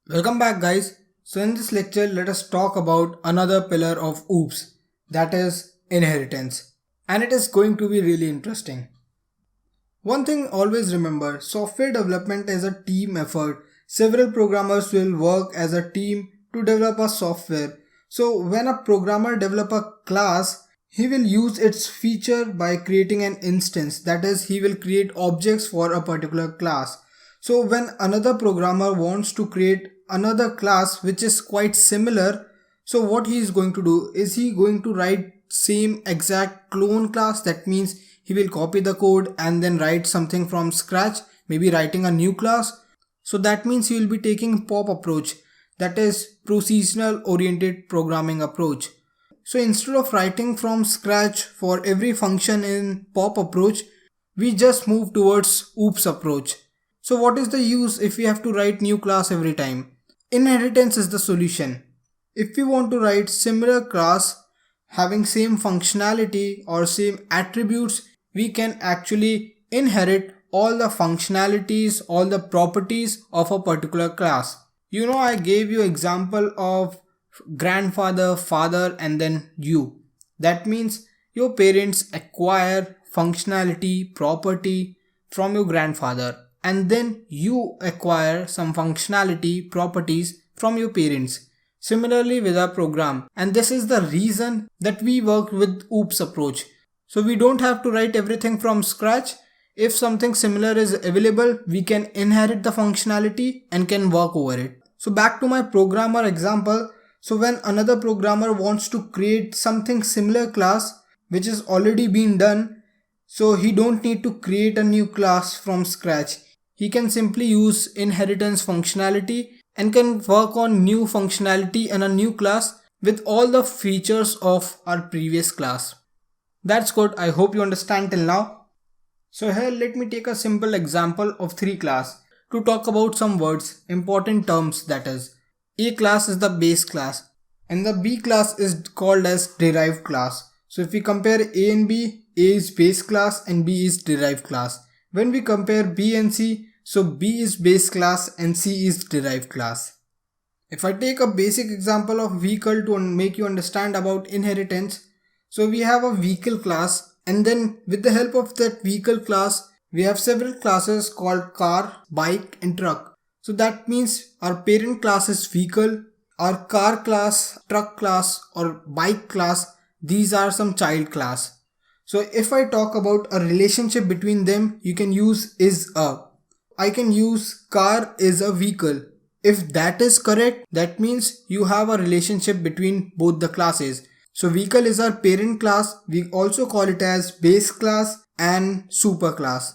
Welcome back guys. So in this lecture let us talk about another pillar of OOPS, that is inheritance, and it is going to be really interesting. One thing always remember, software development is a team effort. Several programmers will work as a team to develop a software. So when a programmer develop a class, he will use its feature by creating an instance, that is he will create objects for a particular class. So when another programmer wants to create another class which is quite similar, so what he is going to do is he going to write same exact clone class. That means he will copy the code and then write something from scratch, maybe writing a new class. So that means he will be taking POP approach, that is procedural oriented programming approach. So instead of writing from scratch for every function in POP approach, we just move towards OOPS approach. So what is the use if we have to write new class every time? Inheritance is the solution. If we want to write similar class having same functionality or same attributes, we can actually inherit all the functionalities, all the properties of a particular class. I gave you example of grandfather, father, and then you. That means your parents acquire functionality, property from your grandfather, and then you acquire some functionality, properties from your parents. Similarly with our program, and this is the reason that we work with OOPS approach. So we don't have to write everything from scratch. If something similar is available, we can inherit the functionality and can work over it. So back to my programmer example. So when another programmer wants to create something similar class which is already been done, so he don't need to create a new class from scratch. He can simply use inheritance functionality and can work on new functionality in a new class with all the features of our previous class. That's good. I hope you understand till now. So here let me take a simple example of 3 class to talk about some words, important terms, that is. A class is the base class and the B class is called as derived class. So if we compare A and B, A is base class and B is derived class. When we compare B and C, so B is base class and C is derived class. If I take a basic example of vehicle to make you understand about inheritance, so we have a vehicle class, and then with the help of that vehicle class, we have several classes called car, bike and truck. So that means our parent class is vehicle, our car class, truck class or bike class, these are some child class. So if I talk about a relationship between them, you can use is a. I can use car is a vehicle. If that is correct, that means you have a relationship between both the classes. So vehicle is our parent class. We also call it as base class and super class.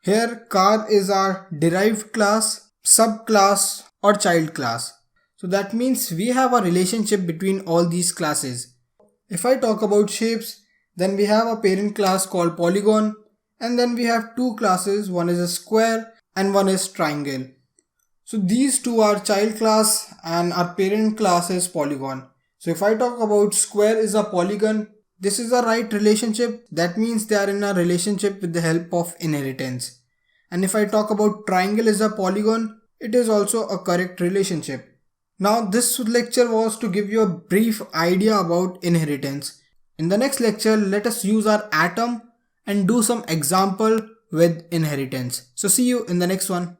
Here car is our derived class, subclass or child class. So that means we have a relationship between all these classes. If I talk about shapes, then we have a parent class called polygon, and then we have 2 classes, one is a square and one is triangle. So these 2 are child class and our parent class is polygon. So if I talk about square is a polygon, this is a right relationship. That means they are in a relationship with the help of inheritance. And if I talk about triangle is a polygon, it is also a correct relationship. Now this lecture was to give you a brief idea about inheritance. In the next lecture, let us use our atom and do some example with inheritance. So see you in the next one.